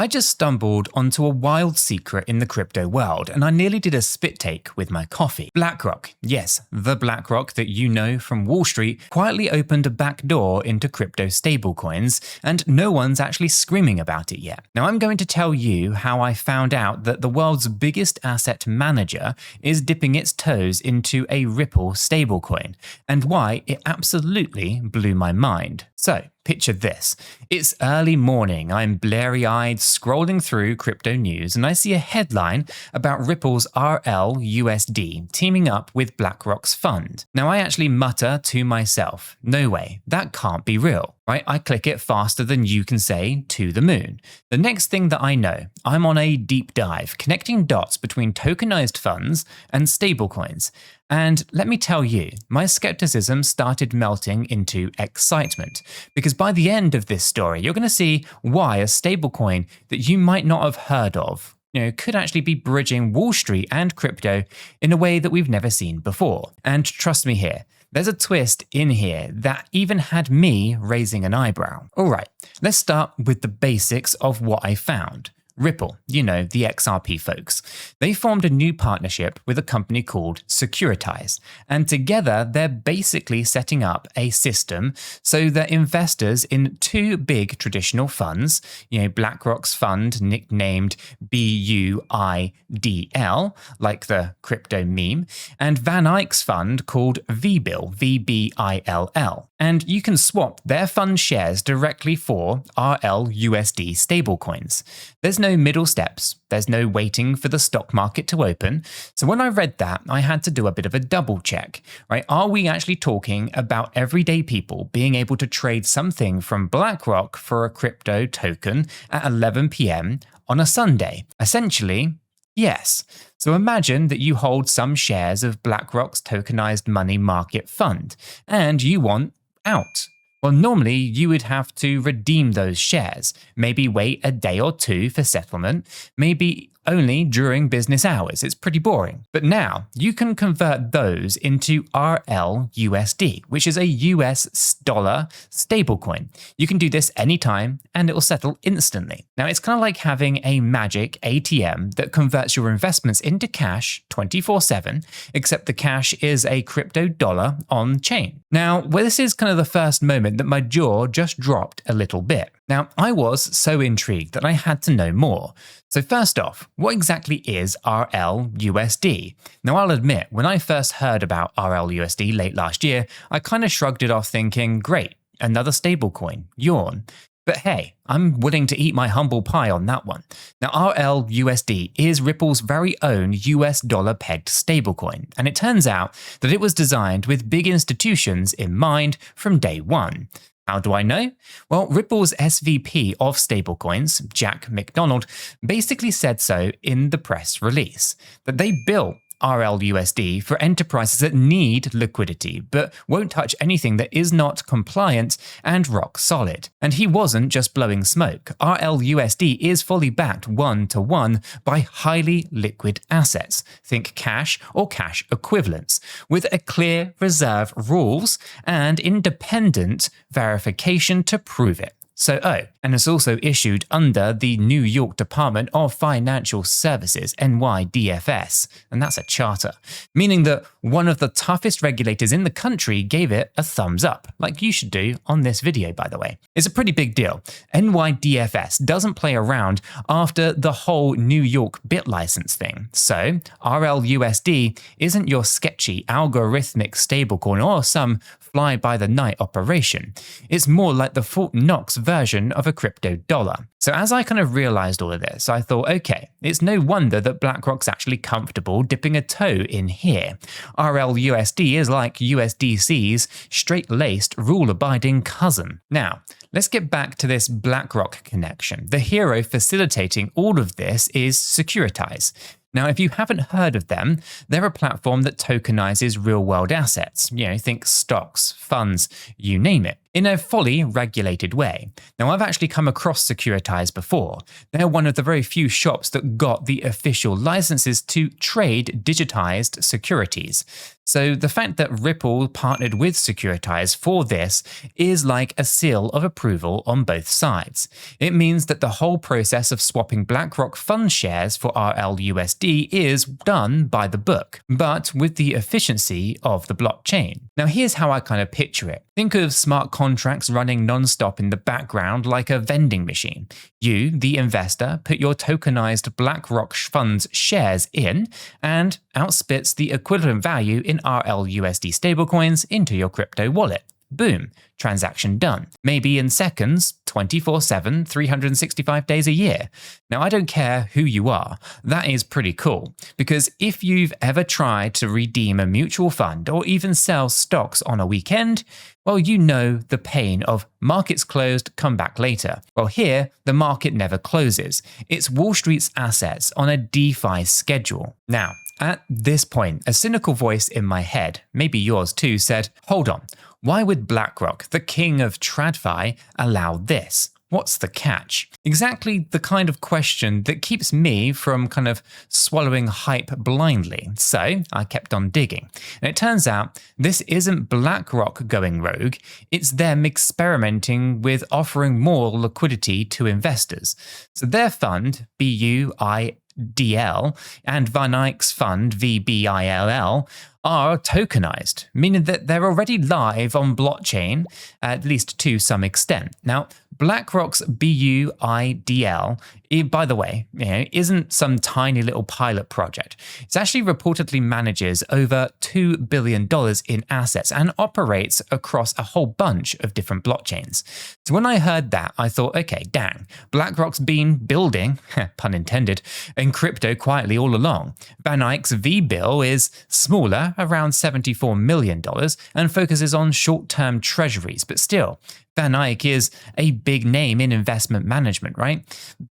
I just stumbled onto a wild secret in the crypto world, and I nearly did a spit take with my coffee. BlackRock, yes, the BlackRock that you know from Wall Street, quietly opened a backdoor into crypto stablecoins, and no one's actually screaming about it yet. Now I'm going to tell you how I found out that the world's biggest asset manager is dipping its toes into a Ripple stablecoin, and why it absolutely blew my mind. So, picture this. It's early morning, I'm blurry-eyed scrolling through crypto news, and I see a headline about Ripple's RLUSD teaming up with BlackRock's fund. Now I actually mutter to myself, no way, that can't be real, right? I click it faster than you can say to the moon. The next thing that I know, I'm on a deep dive, connecting dots between tokenized funds and stablecoins. And let me tell you, my skepticism started melting into excitement, because by the end of this story, you're going to see why a stablecoin that you might not have heard of, could actually be bridging Wall Street and crypto in a way that we've never seen before. And trust me here, there's a twist in here that even had me raising an eyebrow. All right, let's start with the basics of what I found. Ripple, the XRP folks, they formed a new partnership with a company called Securitize, and together they're basically setting up a system so that investors in two big traditional funds, BlackRock's fund nicknamed BUIDL, like the crypto meme, and Van Eyck's fund called VBILL, VBILL, and you can swap their fund shares directly for RLUSD stablecoins. There's no middle steps, there's no waiting for the stock market to open. So when I read that, I had to do a bit of a double check, right? Are we actually talking about everyday people being able to trade something from BlackRock for a crypto token at 11 p.m. on a Sunday? Essentially, yes. So imagine that you hold some shares of BlackRock's tokenized money market fund, and you want out. Well, normally you would have to redeem those shares, maybe wait a day or two for settlement, maybe only during business hours. It's pretty boring. But now you can convert those into RLUSD, which is a US dollar stablecoin. You can do this anytime and it will settle instantly. Now it's kind of like having a magic ATM that converts your investments into cash 24/7, except the cash is a crypto dollar on chain. Now, this is kind of the first moment that my jaw just dropped a little bit. Now, I was so intrigued that I had to know more. So first off, what exactly is RLUSD? Now I'll admit, when I first heard about RLUSD late last year, I kind of shrugged it off thinking, great, another stablecoin, yawn. But hey, I'm willing to eat my humble pie on that one. Now RLUSD is Ripple's very own US dollar pegged stablecoin, and it turns out that it was designed with big institutions in mind from day one. How do I know? Well, Ripple's SVP of stablecoins, Jack McDonald, basically said so in the press release, that they built RLUSD for enterprises that need liquidity, but won't touch anything that is not compliant and rock solid. And he wasn't just blowing smoke. RLUSD is fully backed one-to-one by highly liquid assets, think cash or cash equivalents, with a clear reserve rules and independent verification to prove it. And it's also issued under the New York Department of Financial Services, NYDFS, and that's a charter, meaning that one of the toughest regulators in the country gave it a thumbs up, like you should do on this video, by the way. It's a pretty big deal. NYDFS doesn't play around after the whole New York BitLicense thing. So RLUSD isn't your sketchy algorithmic stablecoin or some fly-by-the-night operation. It's more like the Fort Knox version of a crypto dollar. So as I kind of realized all of this, I thought, okay, it's no wonder that BlackRock's actually comfortable dipping a toe in here. RLUSD is like USDC's straight-laced, rule-abiding cousin. Now, let's get back to this BlackRock connection. The hero facilitating all of this is Securitize. Now, if you haven't heard of them, they're a platform that tokenizes real-world assets. Think stocks, funds, you name it. in a fully regulated way. Now, I've actually come across Securitize before. They're one of the very few shops that got the official licenses to trade digitized securities. So the fact that Ripple partnered with Securitize for this is like a seal of approval on both sides. It means that the whole process of swapping BlackRock fund shares for RLUSD is done by the book, but with the efficiency of the blockchain. Now here's how I kind of picture it. Think of smart contracts running non-stop in the background like a vending machine. You, the investor, put your tokenized BlackRock fund's shares in, and out spits the equivalent value in RLUSD stablecoins into your crypto wallet. Boom, transaction done. Maybe in seconds, 24/7, 365 days a year. Now, I don't care who you are. That is pretty cool, because if you've ever tried to redeem a mutual fund or even sell stocks on a weekend, well, you know the pain of markets closed, come back later. Well, here, the market never closes. It's Wall Street's assets on a DeFi schedule. Now, at this point, a cynical voice in my head, maybe yours too, said, hold on, why would BlackRock, the king of TradFi, allow this? What's the catch? Exactly the kind of question that keeps me from kind of swallowing hype blindly. So I kept on digging. And it turns out this isn't BlackRock going rogue, it's them experimenting with offering more liquidity to investors. So their fund, BUIDL, and Van Eyck's fund, VBILL, are tokenized, meaning that they're already live on blockchain, at least to some extent. Now, BlackRock's BUIDL, by the way, isn't some tiny little pilot project. It's actually reportedly manages over $2 billion in assets and operates across a whole bunch of different blockchains. So when I heard that, I thought, okay, dang, BlackRock's been building, pun intended, in crypto quietly all along. Van Eyck's VBILL is smaller, around $74 million, and focuses on short-term treasuries, but still, Van Eyck is a big name in investment management, right?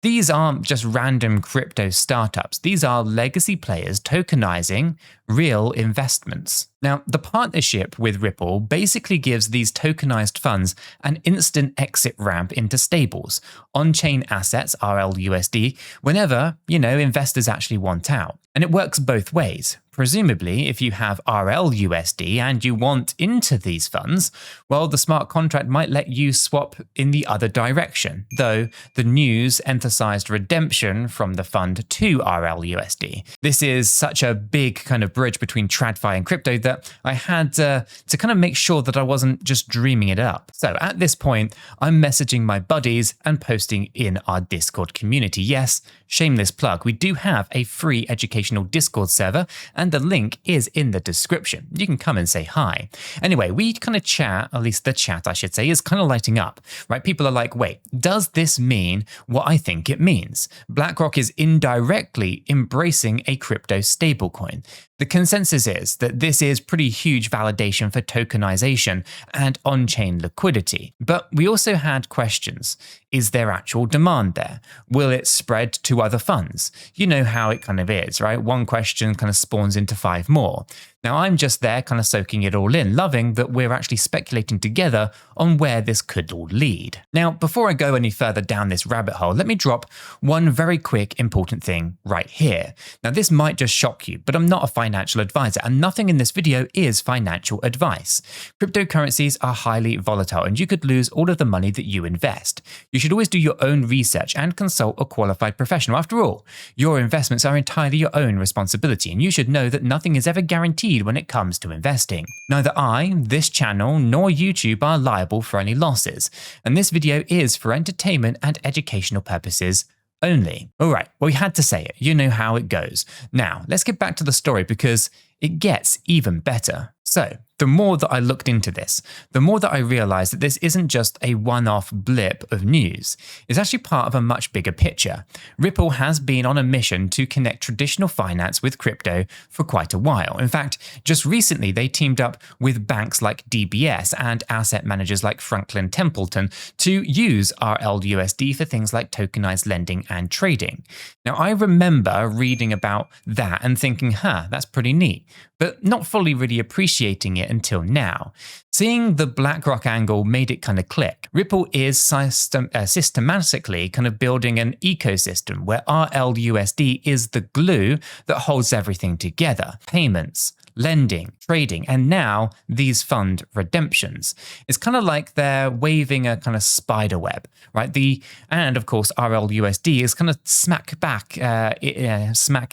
These aren't just random crypto startups. These are legacy players tokenizing real investments. Now, the partnership with Ripple basically gives these tokenized funds an instant exit ramp into stables, on-chain assets, RLUSD, whenever, investors actually want out. And it works both ways. Presumably, if you have RLUSD and you want into these funds, well, the smart contract might let you swap in the other direction, though the news emphasized redemption from the fund to RLUSD. This is such a big kind of bridge between TradFi and crypto that I had to kind of make sure that I wasn't just dreaming it up. So at this point, I'm messaging my buddies and posting in our Discord community. Yes, shameless plug, we do have a free educational Discord server, and the link is in the description. You can come and say hi. Anyway, we kind of chat, at least the chat I should say, is kind of lighting up, right? People are like, wait, does this mean what I think it means? BlackRock is indirectly embracing a crypto stablecoin. The consensus is that this is pretty huge validation for tokenization and on-chain liquidity. But we also had questions. Is there actual demand there? Will it spread to other funds? You know how it kind of is, right? One question kind of spawns into 5 more. Now, I'm just there kind of soaking it all in, loving that we're actually speculating together on where this could all lead. Now, before I go any further down this rabbit hole, let me drop one very quick important thing right here. Now, this might just shock you, but I'm not a financial advisor, and nothing in this video is financial advice. Cryptocurrencies are highly volatile, and you could lose all of the money that you invest. You should always do your own research and consult a qualified professional. After all, your investments are entirely your own responsibility, and you should know that nothing is ever guaranteed when it comes to investing. Neither I, this channel, nor YouTube are liable for any losses, and this video is for entertainment and educational purposes only. Alright, well, we had to say it, you know how it goes. Now, let's get back to the story because it gets even better. So, the more that I looked into this, the more that I realized that this isn't just a one-off blip of news. It's actually part of a much bigger picture. Ripple has been on a mission to connect traditional finance with crypto for quite a while. In fact, just recently they teamed up with banks like DBS and asset managers like Franklin Templeton to use RLUSD for things like tokenized lending and trading. Now, I remember reading about that and thinking, that's pretty neat, but not fully really appreciating it it until now. Seeing the BlackRock angle made it kind of click. Ripple is systematically kind of building an ecosystem where RLUSD is the glue that holds everything together. Payments, lending, trading, and now these fund redemptions. It's kind of like they're waving a kind of spider web, right? And of course, RLUSD is kind of smack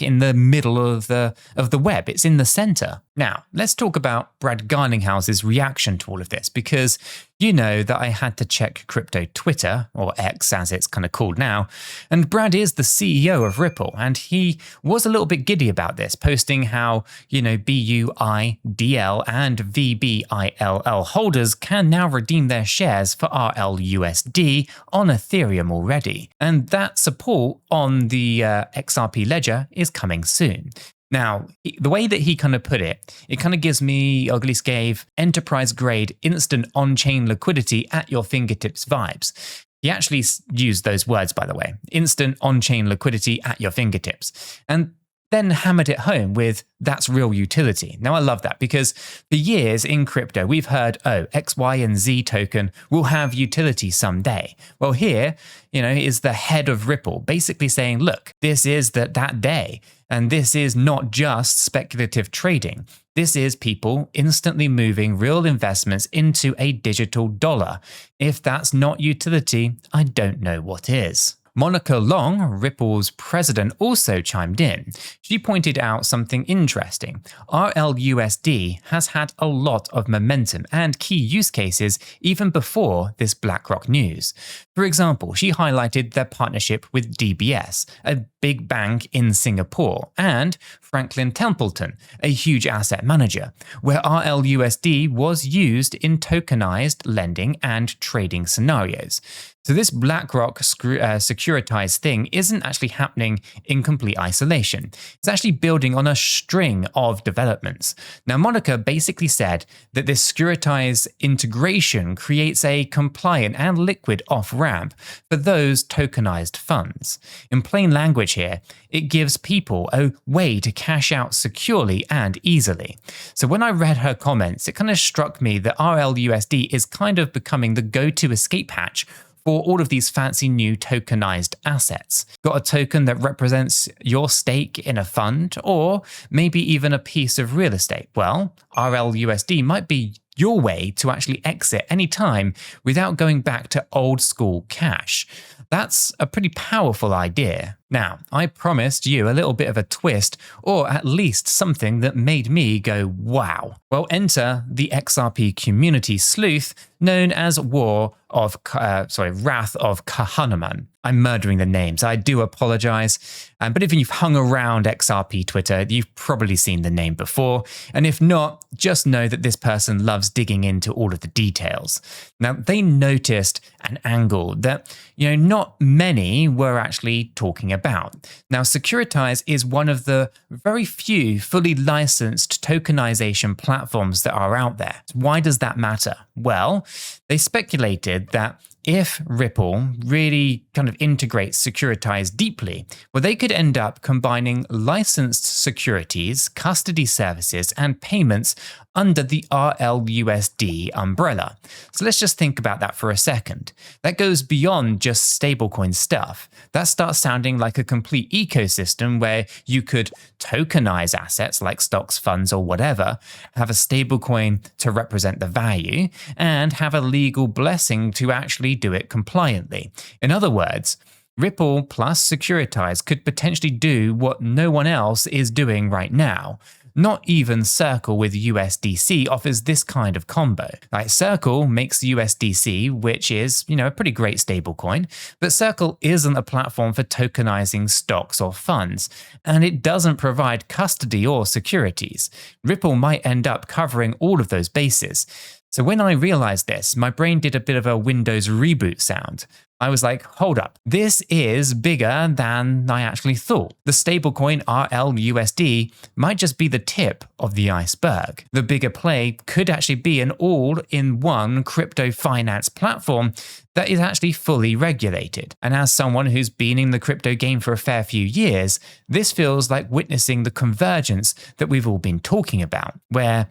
in the middle of the web. It's in the center. Now, let's talk about Brad Garninghouse's reaction to all of this, because you know that I had to check crypto Twitter, or X as it's kind of called now, and Brad is the CEO of Ripple, and he was a little bit giddy about this, posting how, BUIDL and VBILL holders can now redeem their shares for RLUSD on Ethereum already, and that support on the XRP ledger is coming soon. Now, the way that he kind of put it, it kind of gives me, or at least gave, enterprise-grade instant on-chain liquidity at your fingertips vibes. He actually used those words, by the way, instant on-chain liquidity at your fingertips. And then hammered it home with that's real utility. Now, I love that because for years in crypto, we've heard, X, Y, and Z token will have utility someday. Well, here, is the head of Ripple basically saying, look, this is that day. And this is not just speculative trading. This is people instantly moving real investments into a digital dollar. If that's not utility, I don't know what is. Monica Long, Ripple's president, also chimed in. She pointed out something interesting. RLUSD has had a lot of momentum and key use cases even before this BlackRock news. For example, she highlighted their partnership with DBS, a big bank in Singapore, and Franklin Templeton, a huge asset manager, where RLUSD was used in tokenized lending and trading scenarios. So this BlackRock Securitize thing isn't actually happening in complete isolation. It's actually building on a string of developments. Now, Monica basically said that this Securitize integration creates a compliant and liquid off-ramp for those tokenized funds. In plain language here, it gives people a way to cash out securely and easily. So when I read her comments, it kind of struck me that RLUSD is kind of becoming the go-to escape hatch for all of these fancy new tokenized assets. Got a token that represents your stake in a fund, or maybe even a piece of real estate? Well, RLUSD might be your way to actually exit anytime without going back to old school cash. That's a pretty powerful idea. Now, I promised you a little bit of a twist, or at least something that made me go, wow. Well, enter the XRP community sleuth known as Wrath of 𝗗𝗶𝘀𝗰𝗱. I'm murdering the names, I do apologize. But if you've hung around XRP Twitter, you've probably seen the name before. And if not, just know that this person loves digging into all of the details. Now, they noticed an angle that, not many were actually talking about. Now, Securitize is one of the very few fully licensed tokenization platforms that are out there. Why does that matter? Well, they speculated that if Ripple really kind of integrates Securitize deeply, well, they could end up combining licensed securities, custody services, and payments under the RLUSD umbrella. So let's just think about that for a second. That goes beyond just stablecoin stuff. That starts sounding like a complete ecosystem where you could tokenize assets like stocks, funds, or whatever, have a stablecoin to represent the value, and have a legal blessing to actually do it compliantly. In other words, Ripple plus Securitize could potentially do what no one else is doing right now. Not even Circle with USDC offers this kind of combo. Like Circle makes USDC, which is, a pretty great stablecoin, but Circle isn't a platform for tokenizing stocks or funds, and it doesn't provide custody or securities. Ripple might end up covering all of those bases. So when I realized this, my brain did a bit of a Windows reboot sound. I was like, hold up, this is bigger than I actually thought. The stablecoin RLUSD might just be the tip of the iceberg. The bigger play could actually be an all-in-one crypto finance platform that is actually fully regulated. And as someone who's been in the crypto game for a fair few years, this feels like witnessing the convergence that we've all been talking about, where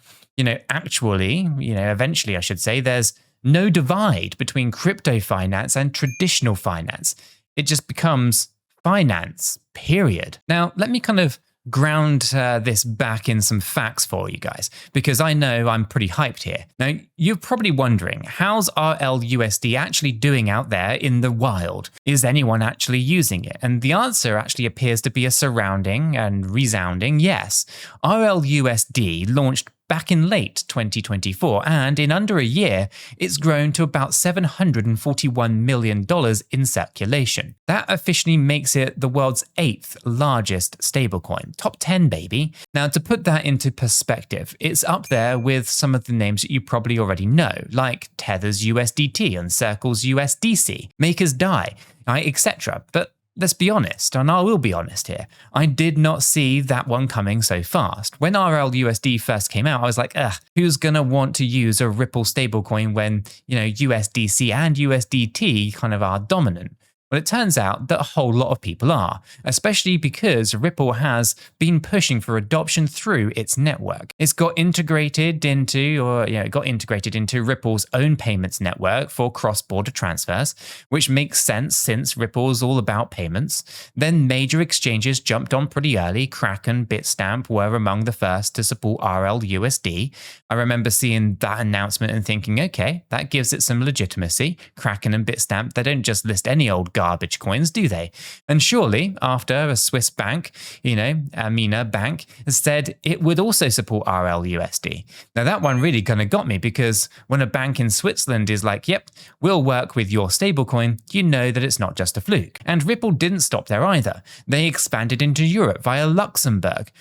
eventually I should say, there's no divide between crypto finance and traditional finance. It just becomes finance, period. Now, let me kind of ground this back in some facts for you guys, because I know I'm pretty hyped here. Now, you're probably wondering, how's RLUSD actually doing out there in the wild? Is anyone actually using it? And the answer actually appears to be a surrounding and resounding yes. RLUSD launched back in late 2024, and in under a year, it's grown to about $741 million in circulation. That officially makes it the world's 8th largest stablecoin. Top 10, baby. Now, to put that into perspective, it's up there with some of the names that you probably already know, like Tether's USDT and Circle's USDC, Maker's DAI, etc. But let's be honest, and I will be honest here, I did not see that one coming so fast. When RLUSD first came out, I was like, who's going to want to use a Ripple stablecoin when, USDC and USDT kind of are dominant? Well, it turns out that a whole lot of people are, especially because Ripple has been pushing for adoption through its network. It got integrated into Ripple's own payments network for cross-border transfers, which makes sense since Ripple's all about payments. Then major exchanges jumped on pretty early. Kraken, Bitstamp were among the first to support RLUSD. I remember seeing that announcement and thinking, okay, that gives it some legitimacy. Kraken and Bitstamp, they don't just list any old garbage coins, do they? And surely, after a Swiss bank, Amina Bank, said it would also support RLUSD. Now that one really kind of got me, because when a bank in Switzerland is like, yep, we'll work with your stablecoin, you know that it's not just a fluke. And Ripple didn't stop there either. They expanded into Europe via Luxembourg.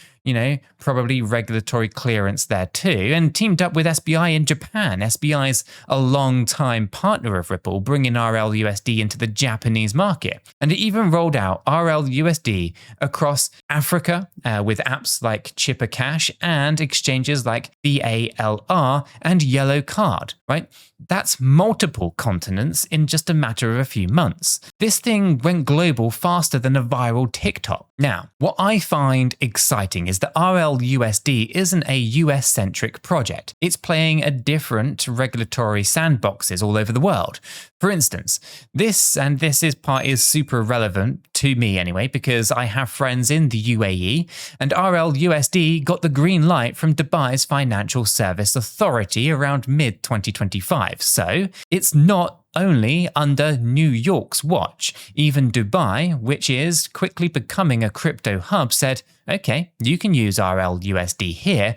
Probably regulatory clearance there too, and teamed up with SBI in Japan. SBI's a long-time partner of Ripple, bringing RLUSD into the Japanese market. And it even rolled out RLUSD across Africa with apps like Chipper Cash and exchanges like BALR and Yellow Card, right? That's multiple continents in just a matter of a few months. This thing went global faster than a viral TikTok. Now, what I find exciting is that RLUSD isn't a US-centric project. It's playing a different regulatory sandboxes all over the world. For instance, this is super relevant to me anyway, because I have friends in the UAE, and RLUSD got the green light from Dubai's Financial Service Authority around mid-2025. So it's not only under New York's watch. Even Dubai, which is quickly becoming a crypto hub, said, okay, you can use RLUSD here,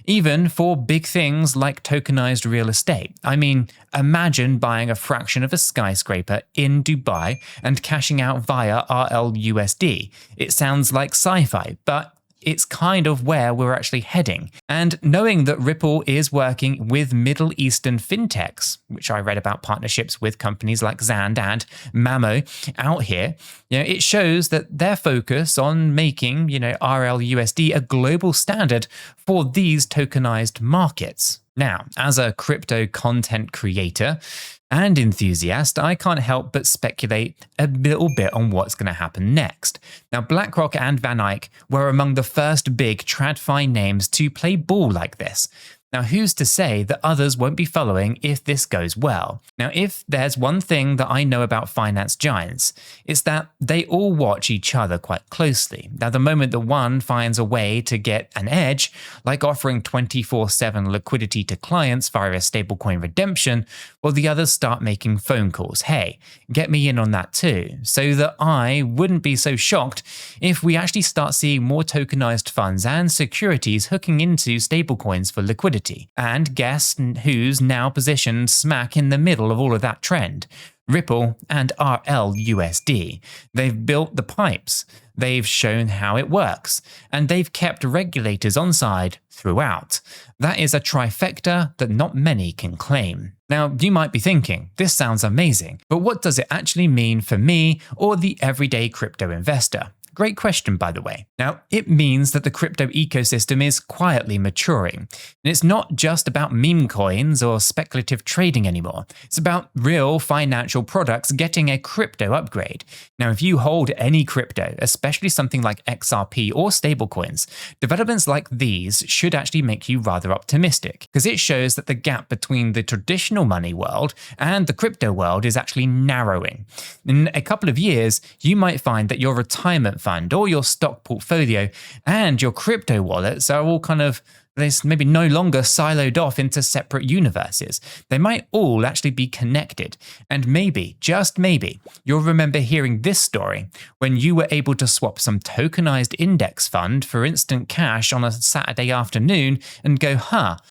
even for big things like tokenized real estate. I mean, imagine buying a fraction of a skyscraper in Dubai and cashing out via RLUSD. It sounds like sci-fi, but it's kind of where we're actually heading. And knowing that Ripple is working with Middle Eastern fintechs, which I read about partnerships with companies like Zand and Mamo out here, it shows that their focus on making, RLUSD a global standard for these tokenized markets. Now, as a crypto content creator and enthusiast, I can't help but speculate a little bit on what's going to happen next. Now, BlackRock and Van Eyck were among the first big TradFi names to play ball like this. Now, who's to say that others won't be following if this goes well? Now, if there's one thing that I know about finance giants, it's that they all watch each other quite closely. Now, the moment that one finds a way to get an edge, like offering 24/7 liquidity to clients via a stablecoin redemption, well, the others start making phone calls. Hey, get me in on that too, so that I wouldn't be so shocked if we actually start seeing more tokenized funds and securities hooking into stablecoins for liquidity. And guess who's now positioned smack in the middle of all of that trend? Ripple and RLUSD. They've built the pipes, they've shown how it works, and they've kept regulators on side throughout. That is a trifecta that not many can claim. Now, you might be thinking, this sounds amazing, but what does it actually mean for me or the everyday crypto investor? Great question, by the way. Now, it means that the crypto ecosystem is quietly maturing. And it's not just about meme coins or speculative trading anymore. It's about real financial products getting a crypto upgrade. Now, if you hold any crypto, especially something like XRP or stablecoins, developments like these should actually make you rather optimistic, because it shows that the gap between the traditional money world and the crypto world is actually narrowing. In a couple of years, you might find that your retirement fund or your stock portfolio and your crypto wallets are all they're maybe no longer siloed off into separate universes. They might all actually be connected. And maybe, just maybe, you'll remember hearing this story when you were able to swap some tokenized index fund for instant cash on a Saturday afternoon and go,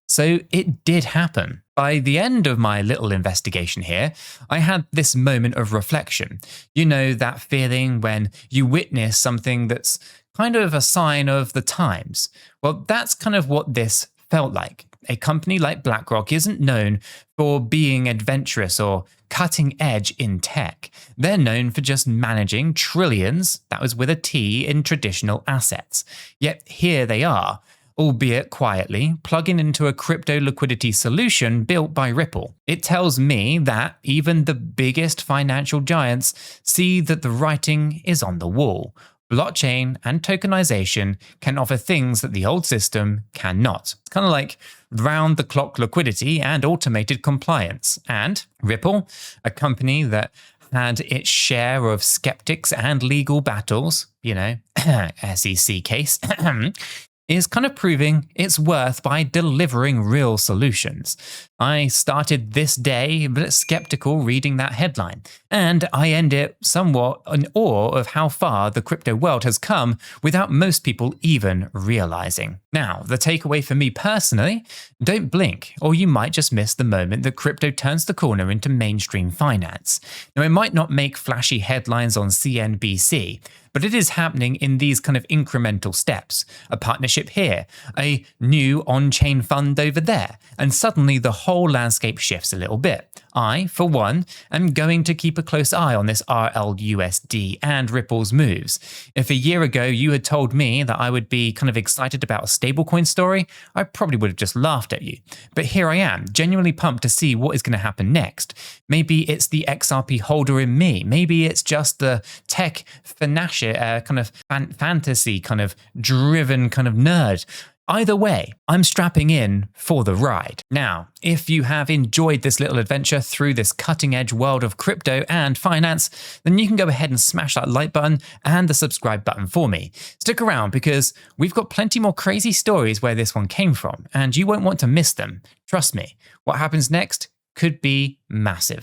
so it did happen. By the end of my little investigation here, I had this moment of reflection. You know, that feeling when you witness something that's kind of a sign of the times. Well, that's kind of what this felt like. A company like BlackRock isn't known for being adventurous or cutting edge in tech. They're known for just managing trillions, that was with a T, in traditional assets. Yet here they are, albeit quietly, plugging into a crypto liquidity solution built by Ripple. It tells me that even the biggest financial giants see that the writing is on the wall. Blockchain and tokenization can offer things that the old system cannot. It's kind of like round-the-clock liquidity and automated compliance. And Ripple, a company that had its share of skeptics and legal battles, SEC case, is kind of proving its worth by delivering real solutions. I started this day a bit skeptical reading that headline, and I end it somewhat in awe of how far the crypto world has come without most people even realizing. Now, the takeaway for me personally, don't blink, or you might just miss the moment that crypto turns the corner into mainstream finance. Now, it might not make flashy headlines on CNBC, but it is happening in these kind of incremental steps. A partnership here, a new on-chain fund over there, and suddenly the whole landscape shifts a little bit. I, for one, am going to keep a close eye on this RLUSD and Ripple's moves. If a year ago you had told me that I would be kind of excited about a stablecoin story, I probably would have just laughed at you. But here I am, genuinely pumped to see what is going to happen next. Maybe it's the XRP holder in me. Maybe it's just the tech fanatics, kind of fantasy, kind of driven kind of nerd. Either way, I'm strapping in for the ride. Now, if you have enjoyed this little adventure through this cutting-edge world of crypto and finance, then you can go ahead and smash that like button and the subscribe button for me. Stick around because we've got plenty more crazy stories where this one came from, and you won't want to miss them. Trust me, what happens next could be massive.